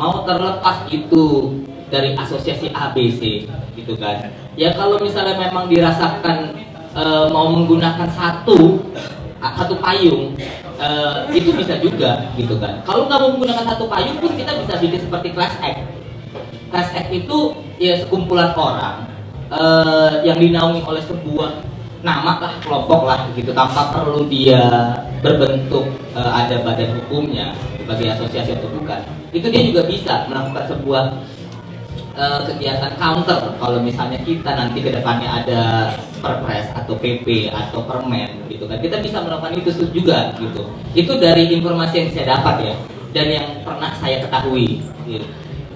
mau terlepas itu dari asosiasi ABC gitu kan. Ya kalau misalnya memang dirasakan mau menggunakan satu payung, itu bisa juga gitu kan. Kalau nggak mau menggunakan satu payung pun kita bisa bikin seperti class act. Class act itu ya sekumpulan orang yang dinaungi oleh sebuah nama lah, kelompok lah gitu, tanpa perlu dia berbentuk ada badan hukumnya sebagai asosiasi atau bukan. Itu dia juga bisa melakukan sebuah kegiatan counter kalau misalnya kita nanti ke depannya ada perpres atau PP atau permen gitu kan, kita bisa melakukan itu juga gitu. Itu dari informasi yang saya dapat ya, dan yang pernah saya ketahui gitu.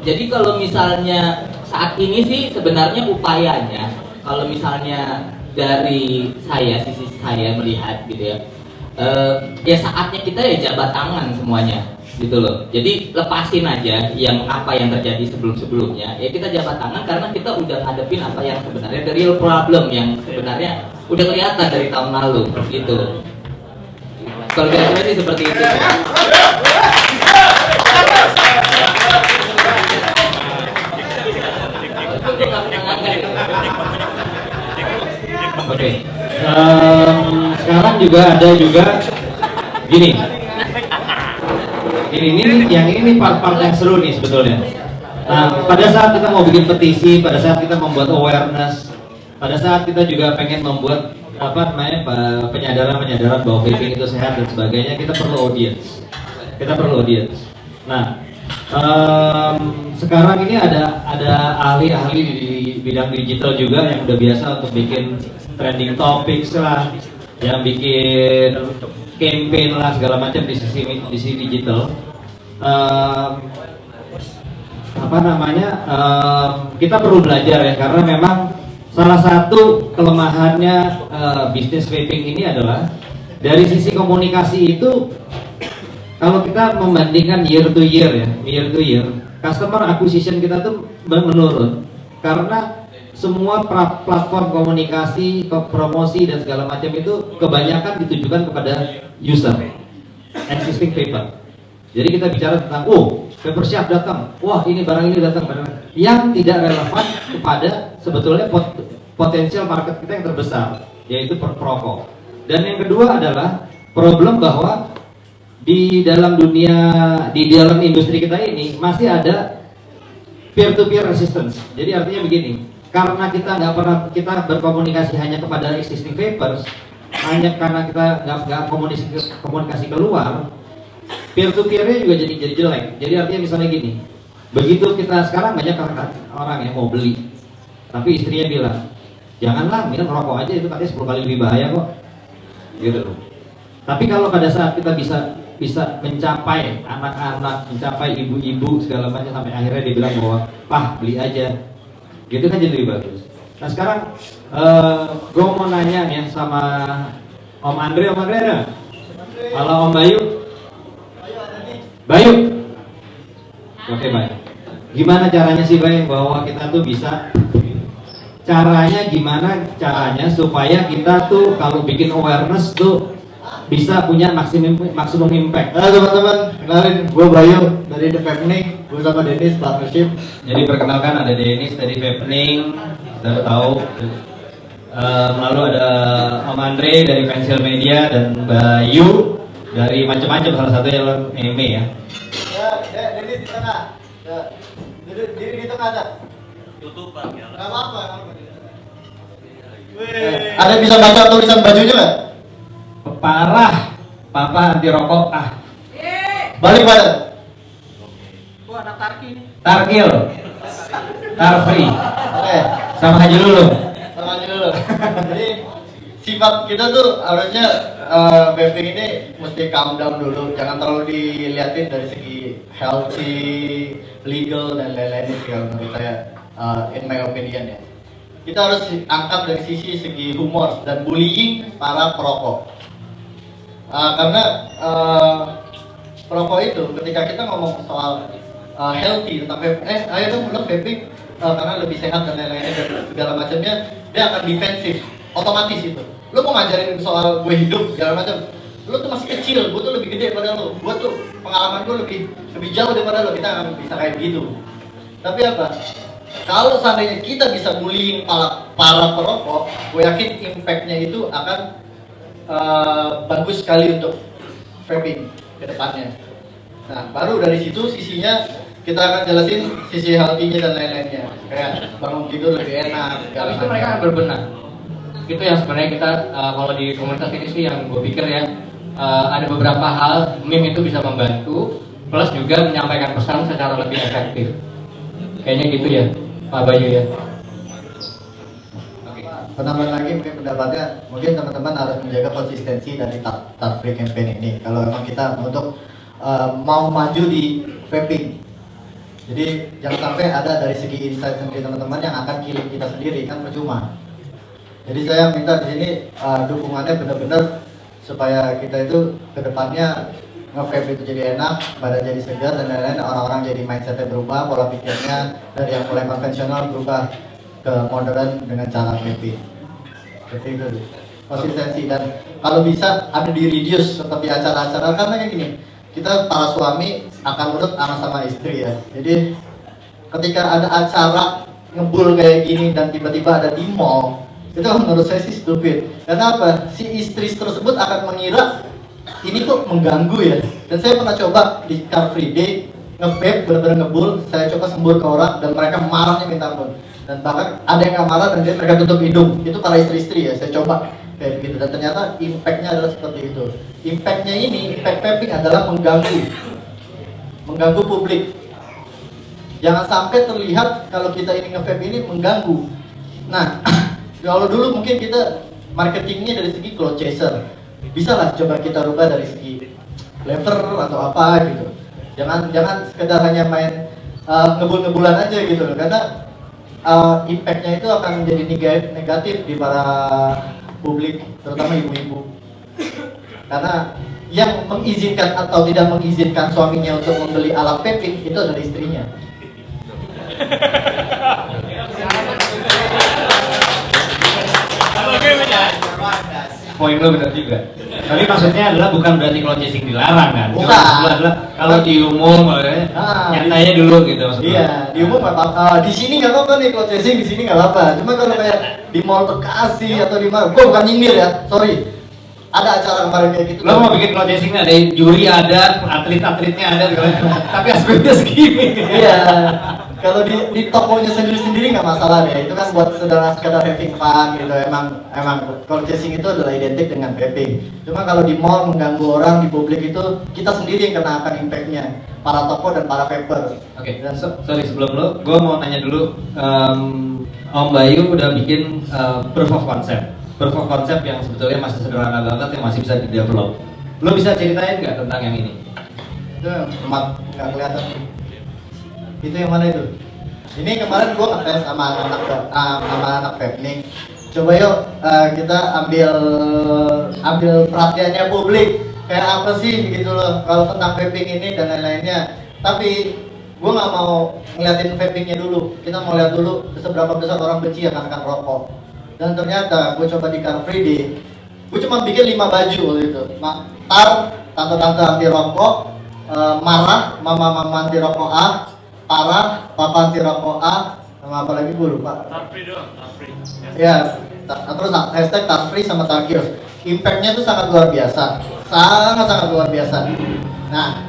Jadi kalau misalnya saat ini sih sebenarnya upayanya, kalau misalnya dari sisi saya melihat gitu ya, ya saatnya kita ya jabat tangan semuanya gitu loh. Jadi lepasin aja yang apa yang terjadi sebelumnya, ya kita jabat tangan karena kita udah ngadepin apa yang sebenarnya the real problem yang sebenarnya udah kelihatan dari tahun lalu gitu. Kalau kira-kira sih seperti itu. Oke. Sekarang juga ada gini. Ini part-part yang seru nih sebetulnya. Nah, pada saat kita mau bikin petisi, pada saat kita membuat awareness, pada saat kita juga pengen membuat penyadaran bahwa vaping itu sehat dan sebagainya, kita perlu audience. Nah, sekarang ini ada ahli-ahli di bidang digital juga yang udah biasa untuk bikin trending topics lah, yang bikin campaign lah segala macam di sisi digital. Kita perlu belajar ya, karena memang salah satu kelemahannya bisnis vaping ini adalah dari sisi komunikasi itu. Kalau kita membandingkan year to year, customer acquisition kita tuh menurun karena semua platform komunikasi, promosi dan segala macam itu kebanyakan ditujukan kepada user, existing vaper. Jadi kita bicara tentang, vaper siap datang, wah ini barang ini datang, yang tidak relevan kepada sebetulnya potensial market kita yang terbesar, yaitu perokok. Dan yang kedua adalah problem bahwa di dalam industri kita ini masih ada peer-to-peer resistance. Jadi artinya begini, karena kita berkomunikasi hanya kepada existing vapers, hanya karena kita nggak komunikasi keluar, peer-to-peernya juga jadi jelek. Jadi artinya misalnya gini, begitu kita sekarang banyak orang yang mau beli, tapi istrinya bilang, janganlah minum rokok aja, itu katanya 10 kali lebih bahaya kok, gitu. Tapi kalau pada saat kita bisa mencapai anak-anak, mencapai ibu-ibu segala macam, sampai akhirnya dia bilang bahwa beli aja, gitu kan jadi lebih bagus. Nah sekarang gue mau nanya nih sama Om Andre ada? Halo Om Bayu. Oke Bayu. Gimana caranya sih Bayu bahwa kita tuh bisa, gimana caranya supaya kita tuh kalau bikin awareness tuh bisa punya maksimum impact. Teman-teman, kenalin, gue Bayu dari The Vaping, gue sama Dennis partnership. Jadi perkenalkan, ada Dennis dari Vaping, kita tahu. Lalu ada Om Andre dari Pensil Media dan Bayu dari macam-macam, salah satunya Eme ya. Dennis di tengah. Diri di tengah ada. Tutupan ya. Gak apa-apa. Ada bisa baca tulisan bajunya nggak? Parah, papa anti rokok Balik pada. Gua anak Tarki. Tarkil, Tarfree, Oke, sama Haji Lulu. sama aja dulu. Jadi sifat kita tuh harusnya vaping ini mesti calm down dulu, jangan terlalu dilihatin dari segi healthy, legal dan lain-lain sih kalau menurut saya, in my opinion ya. Kita harus angkat dari segi humor dan bullying para perokok. Karena perokok itu ketika kita ngomong soal healthy tentang vaping, ayo dong lo vaping karena lebih sehat dan lain-lainnya dan segala macamnya, dia akan defensif otomatis itu. Lo mau ngajarin soal gue hidup segala macam, Lo tuh masih kecil, gue tuh lebih gede daripada lo, gue tuh pengalaman gue lebih jauh daripada lo, kita nggak bisa kayak gitu. Tapi apa? Kalau seandainya kita bisa bullying para perokok, gue yakin impactnya itu akan bagus sekali untuk vaping ke depannya. Nah, baru dari situ sisinya kita akan jelasin sisi healthy-nya dan lain-lainnya. Kayak bangun tidur lebih enak. Tapi itu mereka akan berbenah. Itu yang sebenarnya kita kalau di komunitas ini sih yang gue pikir ya, ada beberapa hal meme itu bisa membantu, plus juga menyampaikan pesan secara lebih efektif. Kayaknya gitu ya, Pak Bayu ya. Penambahan lagi mungkin pendapatnya, mungkin teman-teman harus menjaga konsistensi dari Tar Free Campaign ini. Kalau memang kita untuk mau maju di vaping. Jadi jangan sampai ada dari segi insight sendiri teman-teman yang akan killing kita sendiri, kan percuma. Jadi saya minta di sini dukungannya benar-benar supaya kita itu kedepannya nge-vape itu jadi enak, badan jadi segar dan lain-lain, orang-orang jadi mindsetnya berubah, pola pikirnya dari yang mulai konvensional berubah ke modern dengan cara vaping. Seperti itu konsistensi, dan kalau bisa ada di reduce seperti acara-acara, karena kayak gini, kita para suami akan urut anak sama istri ya. Jadi ketika ada acara ngebul kayak gini dan tiba-tiba ada di mall, itu menurut saya sih stupid. Karena apa? Si istri tersebut akan mengira ini kok mengganggu ya. Dan saya pernah coba di Car Free Day nge-vape bener-bener ngebul, saya coba sembur ke orang dan mereka marahnya minta ampun. Dan bahkan ada yang nggak marah dan dia mereka tutup hidung. Itu para istri-istri ya, saya coba kayak gitu. Dan ternyata impactnya adalah seperti itu. Impactnya ini, impact vaping adalah mengganggu publik. Jangan sampai terlihat kalau kita ini nge-vape ini mengganggu. Nah, kalau dulu mungkin kita marketingnya dari segi cloud chaser, bisa lah coba kita rubah dari segi flavor atau apa gitu. Jangan sekedar hanya main ngebul-ngebulan aja gitu loh, karena impactnya itu akan menjadi negatif di para publik, terutama ibu-ibu. Karena yang mengizinkan atau tidak mengizinkan suaminya untuk membeli alat vaping itu adalah istrinya. Poin lo benar juga. Tapi maksudnya adalah bukan berarti cloud chasing dilarang kan? Bukan. Adalah kalau di umum, nyatanya dulu gitu maksudnya. Iya, di umum nggak apa-apa. Di sini nggak apa-apa nih cloud chasing, di sini nggak apa-apa. Cuma kalau kayak di mall Bekasi atau di mana, gue bukan nyindir ya, sorry. Ada acara kemarin kayak gitu. Lo mau bikin cloud chasing, ada juri, ada atlet-atletnya ada, tapi aspeknya segini. Iya. Kalau di tokonya sendiri-sendiri nggak masalah deh. Itu kan buat sekedar having fun gitu. Emang cloud chasing itu adalah identik dengan vaping. Cuma kalau di mall mengganggu orang di publik itu kita sendiri yang kena akan impactnya. Para toko dan para vaper. Oke, sorry sebelum lo, gue mau tanya dulu, Om Bayu udah bikin proof of concept. Proof of concept yang sebetulnya masih sederhana banget, yang masih bisa di-develop. Lo bisa ceritain nggak tentang yang ini? Itu nggak kelihatan. Itu yang mana itu? Ini kemarin gua ngetes sama anak vape nih. Coba yuk kita ambil perhatiannya publik. Kayak apa sih gitu loh kalau tentang vaping ini dan lain-lainnya. Tapi gua nggak mau ngeliatin vapingnya dulu. Kita mau lihat dulu seberapa besar orang benci akan rokok. Dan ternyata gue coba di Car Free Day, gue cuma bikin 5 baju waktu itu. Tante-tante anti rokok, marah, mama-mama anti rokok A, parah, papa anti rokok A, sama apa lagi gue lupa. Tar Free doang, Tar Free. Ya, terus hashtag Tar Free sama Tar Kios. Impactnya tuh sangat luar biasa, sangat luar biasa. Nah,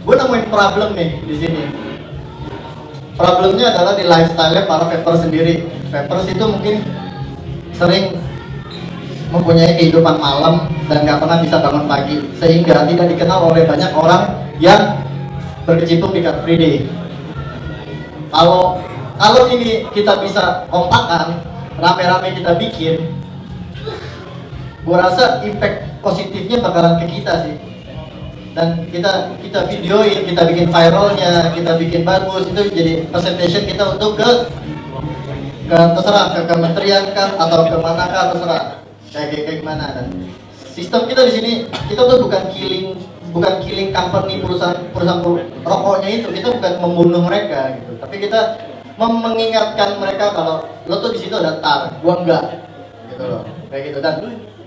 gue nemuin problem nih di sini. Problemnya adalah di lifestyle para vapers sendiri. Vapers itu mungkin sering mempunyai kehidupan malam dan nggak pernah bisa bangun pagi, sehingga tidak dikenal oleh banyak orang yang berkecimpung di Car Free Day. Kalau ini kita bisa kompakan, rame-rame kita bikin, gua rasa impact positifnya bakalan ke kita sih. Dan kita videoin, kita bikin viralnya, kita bikin bagus, itu jadi presentation kita untuk ke terserah ke kementerian kan atau ke mana kan, terserah kayak gimana. Dan sistem kita di sini, kita tuh bukan killing company, perusahaan rokoknya itu, kita bukan membunuh mereka gitu, tapi kita mengingatkan mereka kalau lo tuh di situ ada tar, gua enggak gitu loh, kayak gitu. Dan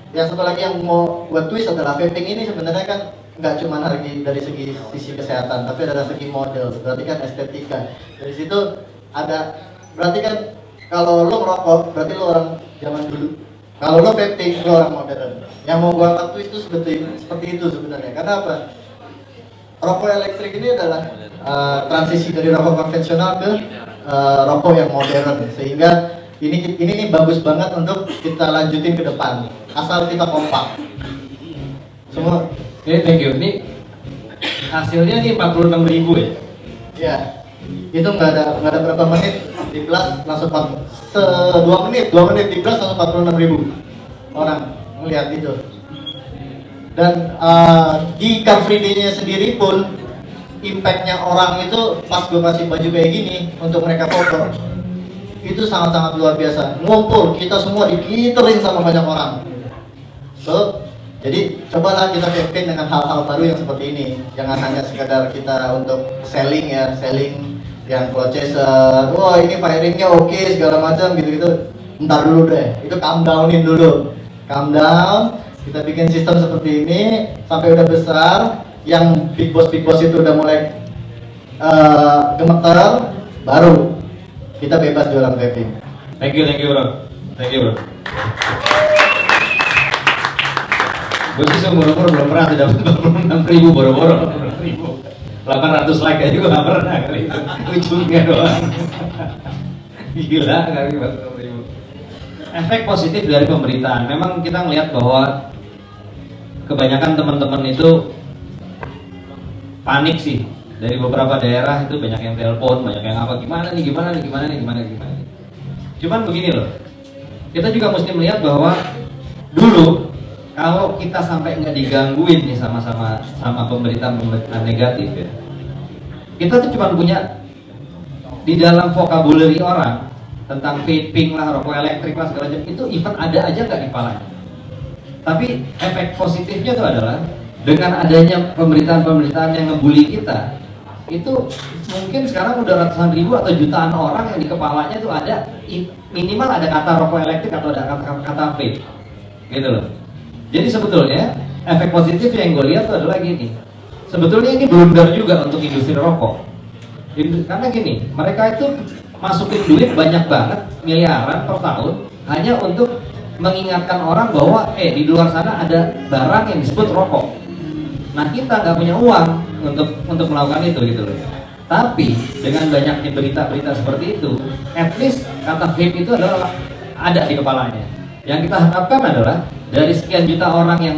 Yang satu lagi yang mau buat twist adalah vaping ini sebenarnya kan nggak cuma dari segi sisi kesehatan, tapi ada segi model, berarti kan estetika. Dari situ ada, berarti kan kalau lo merokok, berarti lo orang zaman dulu. Kalau lo vaping, lo orang modern. Yang mau gua angkat twist itu seperti itu sebenarnya. Karena apa? Rokok elektrik ini adalah transisi dari rokok konvensional ke rokok yang modern, sehingga ini bagus banget untuk kita lanjutin ke depan asal kita kompak semua. Oke, thank you. Ini hasilnya nih 46.000 ya? Ya, itu nggak ada berapa menit di kelas langsung 2 menit di kelas langsung 46.000 orang melihat itu. Dan di Car Free Day-nya sendiri pun impact-nya orang itu pas gue kasih baju kayak gini untuk mereka foto itu sangat-sangat luar biasa. Ngumpul, kita semua dikiterin sama banyak orang. So, jadi cobalah kita campaign dengan hal-hal baru yang seperti ini. Jangan hanya sekadar kita untuk selling yang processor. Wah, ini firingnya oke segala macam gitu-gitu. Ntar dulu deh, itu calm downin dulu. Calm down, kita bikin sistem seperti ini sampai udah besar. Yang big boss itu udah mulai gemeter, baru kita bebas jualan vaping. Thank you bro. Gue sih seumur-umur belum pernah tuh dapat 46.000 boro-boro. 800 like aja gue gak pernah kali itu. Ujungnya doang. Gila kali 46.000. Efek positif dari pemberitaan. Memang kita ngelihat bahwa kebanyakan teman-teman itu panik sih. Dari beberapa daerah itu banyak yang telepon, banyak yang apa, gimana nih. Cuman begini loh, kita juga mesti melihat bahwa dulu kalau kita sampai nggak digangguin nih sama pemberitaan negatif ya, kita tuh cuma punya di dalam vocabulary orang tentang vaping lah, rokok elektrik lah segala macam itu even ada aja nggak di kepalanya. Tapi efek positifnya itu adalah dengan adanya pemberitaan yang ngebully kita, itu mungkin sekarang udah ratusan ribu atau jutaan orang yang di kepalanya tuh ada minimal ada kata rokok elektrik atau ada kata vape gitu loh. Jadi sebetulnya efek positif yang gue lihat tuh adalah gini, sebetulnya ini blunder juga untuk industri rokok. Karena gini, mereka itu masukin duit banyak banget, miliaran per tahun hanya untuk mengingatkan orang bahwa di luar sana ada barang yang disebut rokok. Nah, kita nggak punya uang untuk melakukan itu gitu loh. Tapi dengan banyaknya berita-berita seperti itu, at least kata vape itu adalah ada di kepalanya. Yang kita harapkan adalah dari sekian juta orang yang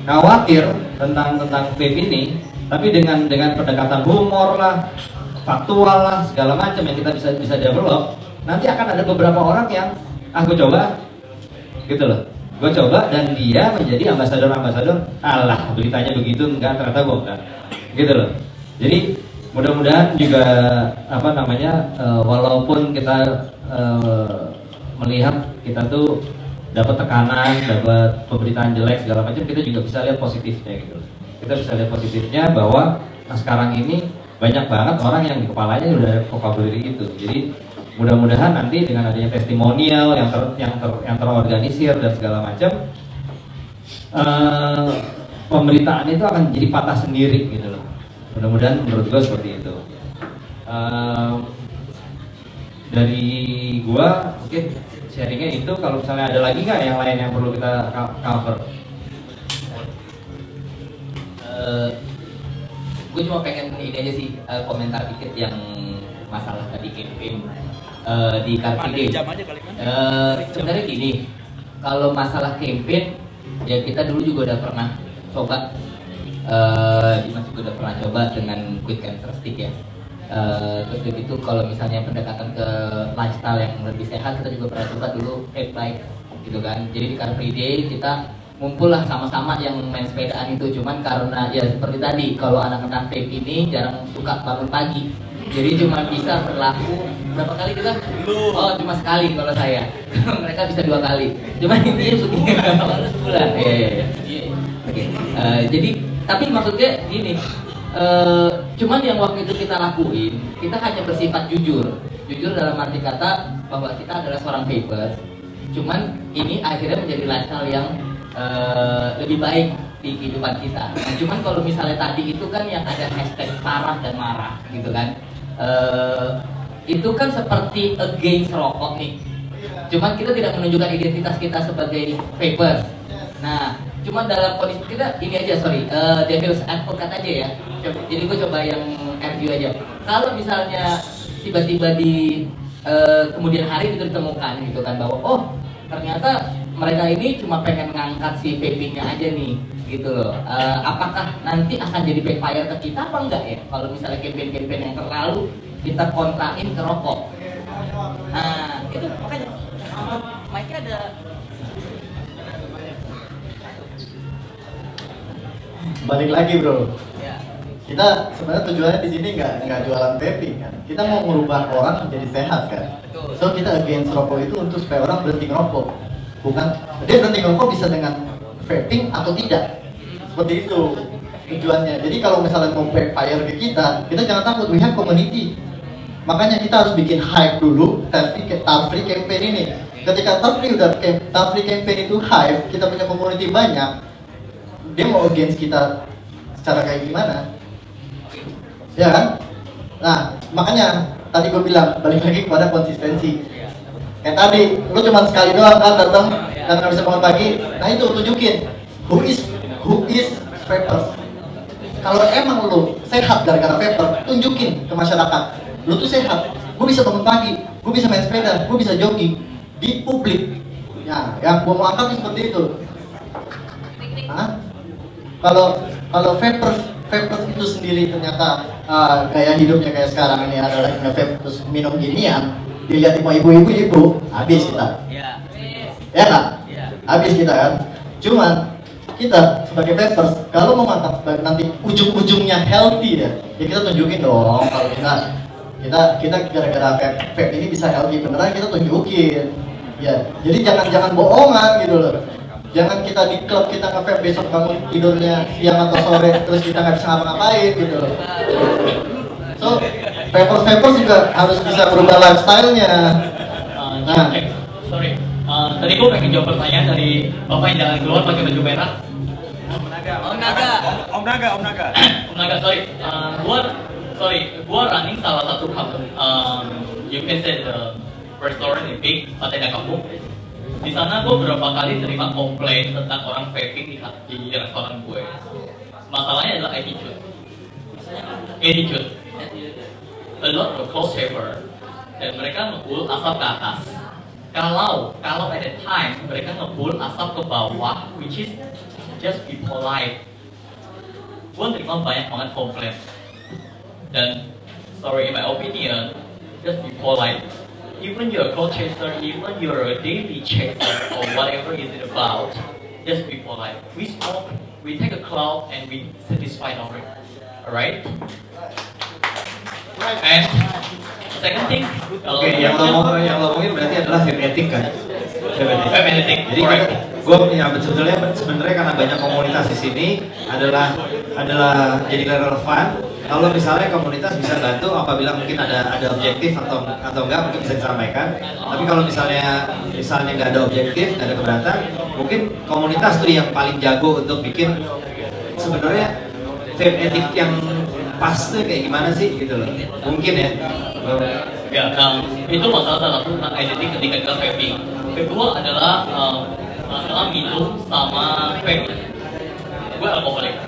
khawatir tentang vape ini, tapi dengan pendekatan humor lah, faktual lah, segala macam yang kita bisa develop, nanti akan ada beberapa orang yang gue coba gitu loh. Gue coba dan dia menjadi ambasador. Alah, beritanya begitu, enggak, ternyata gue enggak. Gitu loh. Jadi mudah-mudahan juga walaupun kita melihat kita tuh dapat tekanan, dapat pemberitaan jelek segala macam, kita juga bisa lihat positifnya gitu. Kita bisa lihat positifnya bahwa sekarang ini banyak banget orang yang di kepalanya udah ada vocabulary itu. Jadi mudah-mudahan nanti dengan adanya testimonial yang terorganisir dan segala macam, pemberitaan itu akan jadi patah sendiri gitu loh. Mudah-mudahan menurut gue seperti itu. Dari gua mungkin sharingnya itu. Kalau misalnya ada lagi nggak yang lain yang perlu kita cover? Gue cuma pengen ini aja sih, komentar dikit yang masalah tadi campaign di Car Free Day. Sebenarnya gini, kalau masalah campaign ya kita dulu juga udah pernah coba, Dimas juga udah pernah coba dengan Quit Cancer Stick ya. Terus begitu kalau misalnya pendekatan ke lifestyle yang lebih sehat, kita juga pernah coba dulu Vape Life gitu kan. Jadi di Car Free Day kita ngumpul lah sama-sama yang main sepedaan itu. Cuman karena ya seperti tadi, kalau anak-anak vape ini jarang suka bangun pagi, jadi cuma bisa berlaku berapa kali kita? Oh, cuma sekali kalau saya. Mereka bisa 2 kali. Cuman intinya begini, kalau sebulan. Oke. Jadi tapi maksudnya gini, cuman yang waktu itu kita lakuin, kita hanya bersifat jujur dalam arti kata bahwa kita adalah seorang vapers Cuman ini akhirnya menjadi lifestyle yang lebih baik di kehidupan kita. Nah, cuman kalau misalnya tadi itu kan yang ada hashtag parah dan marah gitu kan, itu kan seperti against rokok nih. Cuman kita tidak menunjukkan identitas kita sebagai vapers. Nah, cuman dalam kondisi kita ini aja, devil's advocate aja ya. Jadi gue coba yang review aja. Kalau misalnya tiba-tiba di kemudian hari itu ditemukan gitu kan bahwa oh ternyata mereka ini cuma pengen mengangkat si vapingnya aja nih gitu loh. Apakah nanti akan jadi backfire ke kita apa enggak ya kalau misalnya campaign-campaign yang terlalu kita kontrain ke rokok. Nah itu makanya Mike ada balik lagi bro. ya. Kita sebenarnya tujuannya di sini nggak jualan vaping kan. Kita mau merubah orang menjadi sehat kan. So kita against rokok itu untuk supaya orang berhenti ngerokok. Bukan dia berhenti ngerokok bisa dengan vaping atau tidak. Seperti itu tujuannya. Jadi kalau misalnya mau backfire ke kita jangan takut, we have community. Makanya kita harus bikin hype dulu, tar-free campaign ini. Ketika tar-free campaign itu hype, kita punya community banyak, dia mau against kita secara kayak gimana? Ya kan? Nah, makanya tadi gue bilang balik lagi kepada konsistensi. Kayak tadi, lu cuma sekali doang kan datang dan nggak bisa bangun pagi. Nah itu tunjukin who is vapers. Kalau emang lu sehat gara-gara vapor, tunjukin ke masyarakat. Lu tuh sehat. Gue bisa bangun pagi, gue bisa main sepeda, gue bisa jogging di publik. Ya, yang gue mau angkat seperti itu. Hah? Kalau vapers itu sendiri ternyata gaya hidupnya kayak sekarang ini adalah vape terus minum ginian, dilihat sama ibu-ibu habis kita. Ya kan? Habis kita kan. Cuman kita sebagai vapers kalau mau ngangkat nanti ujung-ujungnya healthy ya kita tunjukin dong kalau kita gara-gara vape ini bisa healthy beneran, kita tunjukin. Ya, jadi jangan bohongan gitu loh. Jangan kita di klub kita nge-vape besok bangun tidurnya siang atau sore terus kita nggak bisa ngapa-ngapain gitu loh. So, vapers juga harus bisa berubah lifestyle-nya. Nah, sorry, tadi gue pengen jawab pertanyaan dari bapak yang jalan keluar pakai baju merah. Om Naga, gua running salah satu company. You can say the restaurant in big Patenda Kampung. Di sana gue beberapa kali terima komplain tentang orang vaping di restoran gue. Masalahnya adalah attitude. A lot of close shaver dan mereka nge-pull asap ke atas. Kalau at that time mereka nge-pull asap ke bawah, which is just be polite. Gue terima banyak banget komplain. Dan sorry, in my opinion, just be polite. Even you're a cloud chaser, even you're a daily chaser, or whatever is it about, just be polite. We smoke, we take a cloud, and we satisfy our it. Alright? And second thing, Oke, yang lo ngomongin berarti adalah vape etik kan? Vape etik, Jadi sebenarnya karena banyak komunitas di sini adalah jadi relevan. Kalau misalnya komunitas bisa bantu apabila mungkin ada objektif atau enggak mungkin bisa disampaikan. Tapi kalau misalnya nggak ada objektif, nggak ada keberatan, mungkin komunitas tuh yang paling jago untuk bikin sebenarnya vape etik yang pas tuh kayak gimana sih gitu loh. Mungkin ya. ya, itu masalah salah satu tentang identity ketika kita vaping. Kedua adalah masalah minum sama vape. Gue alkoholik.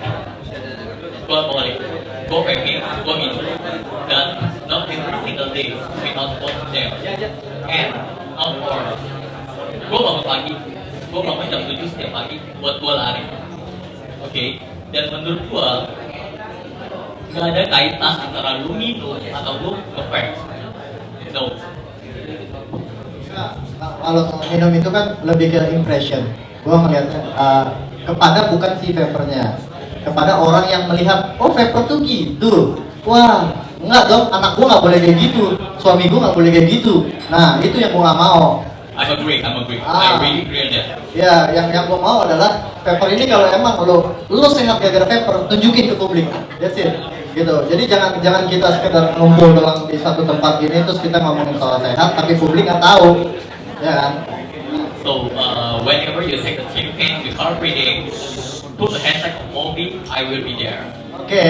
Gue vaping, gue minum, dan not every single day without both of them. And not for. Gue bangun jam 7 setiap pagi buat gue lari. Oke? Dan menurut gue gak ada kaitan antara lu minum atau lu nge-vape. No. Kalau minum itu kan lebih ke impression. Gua ngeliatnya kepada bukan si vapernya, kepada orang yang melihat, oh vaper tuh gitu. Wah, enggak dong, anak gua nggak boleh kayak gitu, suami gua nggak boleh kayak gitu. Nah, itu yang gua nggak mau. I'm agree. I really agree on that. Ya, yang gua mau adalah vaper ini kalau emang lo sehat gara-gara vaper, tunjukin ke publik. That's it. Gitu. Jadi jangan kita sekedar ngumpul dalam di satu tempat gini terus kita ngomongin soal sehat tapi publik nggak tahu. Ya kan? So whenever you take a campaign without reading, put the hashtag of Mobi, I will be there. Oke,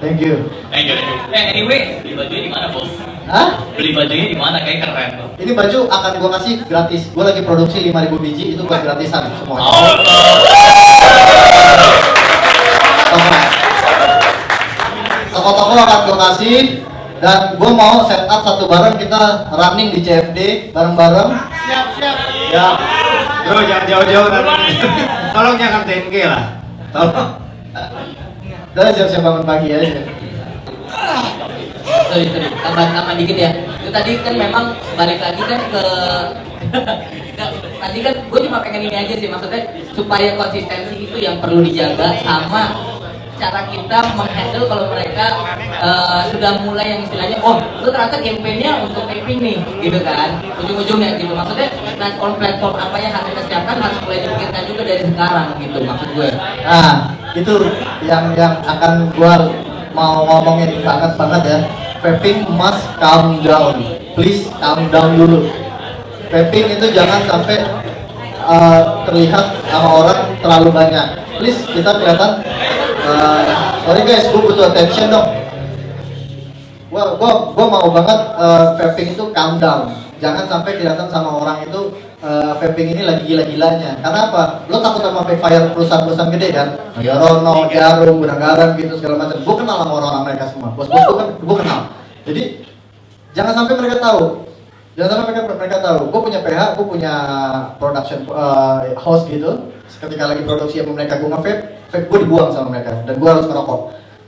thank you. Thank you. Anyway, beli bajunya di mana bos? Hah? Beli bajunya di mana? Kayak keren tuh. Ini baju akan gue kasih gratis. Gue lagi produksi 5.000 biji, itu buat gratisan semuanya. Toko-toko akan gue kasih, dan gue mau set up satu bareng, kita running di CFD bareng-bareng. Siap. Ya, bro jangan jauh-jauh nanti. Tolong jangan TNG lah. Tolong. Udah siap-siap bangun pagi aja. Sorry, tambah dikit ya. Itu tadi kan memang balik lagi kan ke tadi kan gue cuma pengen ini aja sih, maksudnya supaya konsistensi itu yang perlu dijaga, sama cara kita menghandle kalau mereka sudah mulai yang istilahnya, oh lu ternyata campaign-nya untuk vaping nih, gitu kan, ujung-ujungnya gitu. Maksudnya platform apa yang harus kita siapkan harus mulai dipikirkan juga dari sekarang gitu, maksud gue. Nah, itu yang akan gue mau ngomongin banget ya. Vaping must calm down, please calm down dulu. Vaping itu jangan sampai terlihat sama orang terlalu banyak. Please kita kelihatan. Sorry guys, gue butuh attention dong. Gua mau banget vaping itu calm down. Jangan sampai kelihatan sama orang itu vaping ini lagi gila-gilanya. Karena apa? Lo takut sama backfire perusahaan-perusahaan gede kan? Yorono, Jarum, Gudang-Garam gitu segala macam. Gue kenal sama orang-orang mereka semua. Bos-bos gue kenal. Jadi jangan sampai mereka tahu. Jangan sampai mereka tahu. Gue punya PH, gue punya production house gitu. Ketika lagi produksi sama mereka, gue nge-vape gue dibuang sama mereka dan gue harus ngerokok.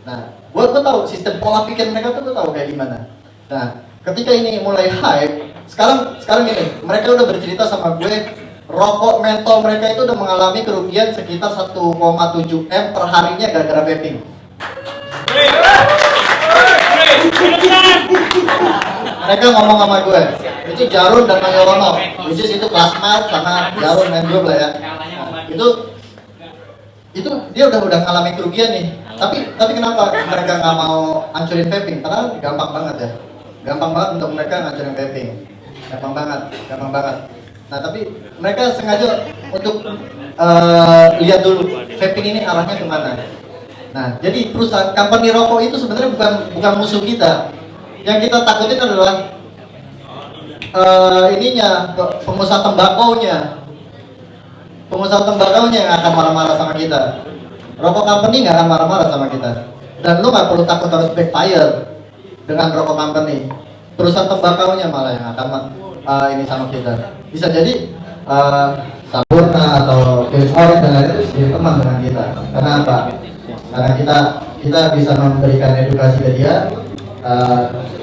Nah, gue tahu sistem pola pikir mereka tuh tahu kayak gimana. Nah, ketika ini mulai hype, sekarang gini, mereka udah bercerita sama gue, rokok mentol mereka itu udah mengalami kerugian sekitar 1,7 M per harinya gara-gara vaping. Mereka ngomong sama gue, itu Jarum dan Yorono, which is itu plasma sama Jarum dan gue lah ya. Itu dia udah ngalamin kerugian nih. Tapi kenapa mereka nggak mau hancurin vaping? Karena gampang banget untuk mereka ngancurin vaping. Gampang banget. Nah, tapi mereka sengaja untuk lihat dulu vaping ini arahnya kemana. Nah, jadi perusahaan company rokok itu sebenarnya bukan musuh kita. Yang kita takutin adalah pengusaha tembakaunya. Pengusaha tembakaunya yang akan marah-marah sama kita. Rokok company nggak akan marah-marah sama kita. Dan lu nggak perlu takut harus backfire dengan rokok company. Perusahaan tembakaunya malah yang akan ini sama kita. Bisa jadi Sampurna atau Philip dan lain-lain itu jadi teman dengan kita. Karena apa? Karena kita bisa memberikan edukasi ke dia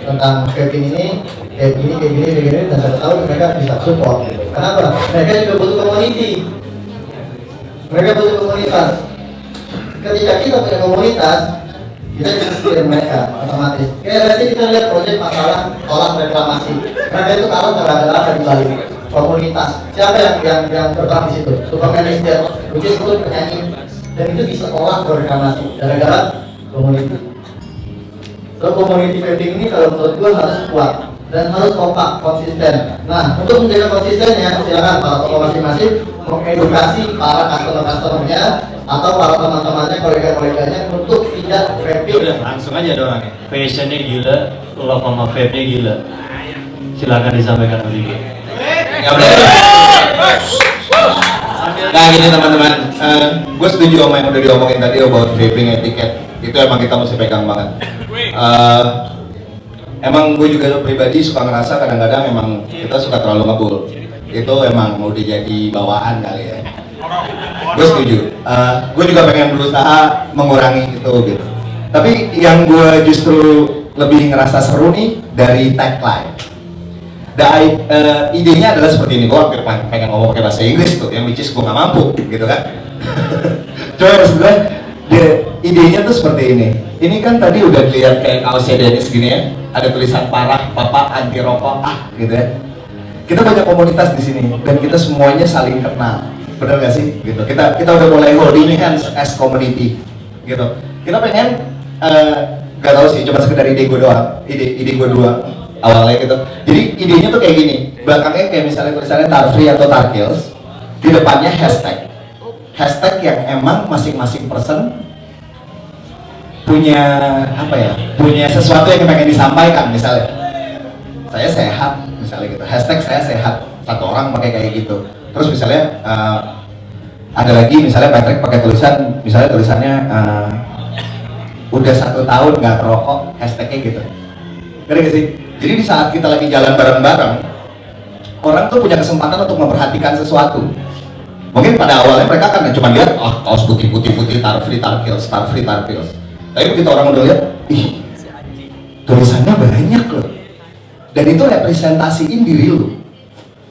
tentang vaping ini, kayak gini, dan saya tahu mereka bisa support. Kenapa? Mereka juga butuh community. Mereka butuh komunitas. Ketika kita punya komunitas, kita bisa setir mereka otomatis. Kayak nanti kita lihat proyek masalah tolak reklamasi. Mereka itu taruh ada di balik komunitas. Siapa yang berperan di situ? Superman Mister, which is itu penyanyi, dan itu bisa tolak reklamasi gara-gara community. So community vaping ini kalau menurut gue harus kuat dan harus kompak, konsisten. Nah, untuk menjaga konsistennya, silakan para tokoh masing-masing mengedukasi para customer-customernya atau para teman-temannya, kolega-koleganya untuk tidak vaping. Udah, langsung aja ada orangnya. Fashionnya gila, love sama vape-nya gila. Silakan disampaikan dulu. Ya udah. Nah gini teman-teman, gue setuju sama yang udah diomongin tadi about vaping etiquette. Itu emang kita mesti pegang banget. Emang gue juga pribadi suka ngerasa kadang-kadang emang kita suka terlalu ngebul. Itu emang udah jadi bawaan kali ya. Gue setuju. Gue juga pengen berusaha mengurangi itu gitu. Tapi yang gue justru lebih ngerasa seru nih dari tagline. Idenya adalah seperti ini. Gue hampir pengen ngomong pakai bahasa Inggris tuh, yang which is gue nggak mampu gitu kan. Coba maksudnya idenya tuh seperti ini. Ini kan tadi udah dilihat kayak kaosnya Dennis gini ya. Ada tulisan parah, bapak anti rokok, gitu ya. Kita banyak komunitas di sini dan kita semuanya saling kenal, benar gak sih? Gitu. Kita udah mulai holding hands as community, gitu. Kita pengen, gak tahu sih, cuma sekedar ide gue doang, ide gue doang. awalnya gitu. Jadi idenya tuh kayak gini, belakangnya kayak misalnya tulisannya Tar Free atau Tar Kills, di depannya hashtag yang emang masing-masing person punya apa ya, punya sesuatu yang pengen disampaikan. Misalnya saya sehat, misalnya gitu, hashtag saya sehat, satu orang pakai kayak gitu. Terus misalnya ada lagi misalnya Patrick pakai tulisan, misalnya tulisannya udah 1 tahun nggak ngerokok, hashtagnya gitu. Ngerti gak sih? Jadi di saat kita lagi jalan bareng-bareng, orang tuh punya kesempatan untuk memperhatikan sesuatu. Mungkin pada awalnya mereka kan cuma lihat, kaos putih-putih, Tar Free, Tar Kills, Tar Free, Tar Kills. Tapi begitu orang udah lihat, ih, tulisannya banyak loh. Dan itu representasiin diri lu.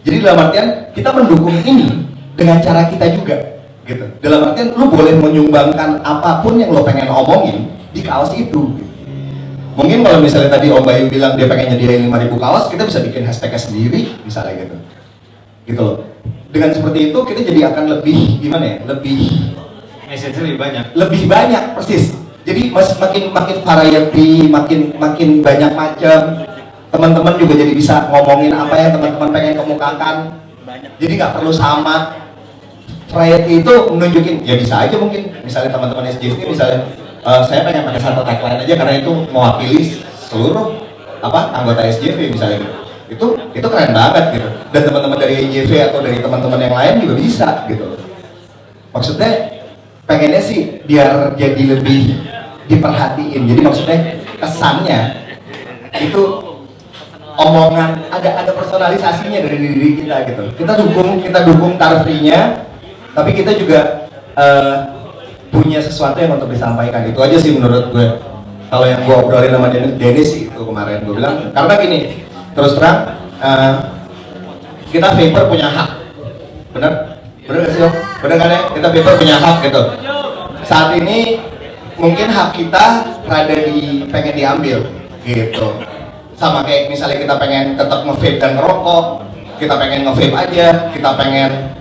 Jadi dalam artian kita mendukung ini dengan cara kita juga, gitu. Dalam artian lu boleh menyumbangkan apapun yang lo pengen omongin di kaos itu. Mungkin kalau misalnya tadi Om Bayu bilang dia pengen nyediain 5.000 kaos, kita bisa bikin hashtagnya sendiri, misalnya gitu. Gitu loh. Dengan seperti itu kita jadi akan lebih gimana ya? Lebih Message lebih banyak. Lebih banyak, persis. Jadi makin variety, makin banyak macam. Teman-teman juga jadi bisa ngomongin apa yang teman-teman pengen kemukakan. Jadi nggak perlu sama. Variety itu menunjukin, ya bisa aja mungkin. Misalnya teman-teman SJV, misalnya saya pengen pakai satu tagline aja karena itu mewakili seluruh anggota SJV misalnya gitu. Itu keren banget gitu. Dan teman-teman dari SJV atau dari teman-teman yang lain juga bisa gitu. Maksudnya pengennya sih biar jadi lebih diperhatiin. Jadi maksudnya kesannya itu omongan ada personalisasinya dari diri kita gitu. Kita dukung Tar Free-nya, tapi kita juga punya sesuatu yang untuk disampaikan. Itu aja sih menurut gue. Kalau yang gue obrolin sama Dennis itu kemarin gue bilang, karena gini, terus terang kita vapor punya hak, bener gak sih Om? Bener kan ya? Kita vapor punya hak gitu. Saat ini mungkin hak kita pengen diambil gitu. Sama kayak misalnya kita pengen tetap nge-vape dan ngerokok, kita pengen nge-vape aja, kita pengen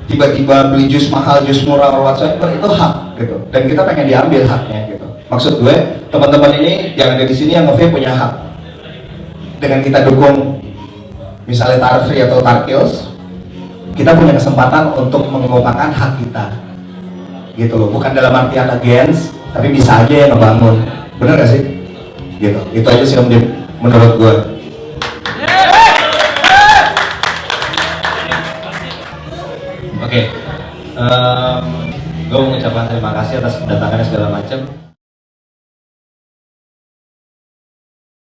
tiba-tiba beli jus mahal, jus murah, atau whatsoever, itu hak gitu. Dan kita pengen diambil haknya gitu. Maksud gue, teman-teman ini yang ada di sini yang nge-vape punya hak. Dengan kita dukung misalnya Tar Free atau Tar Kills, kita punya kesempatan untuk mengemukakan hak kita. Gitu loh, bukan dalam artian against, tapi bisa aja yang ngebangun. Bener gak sih? Gitu. Itu aja sih Om Dim, menurut gue. Oke, gue mengucapkan terima kasih atas kedatangannya segala macam.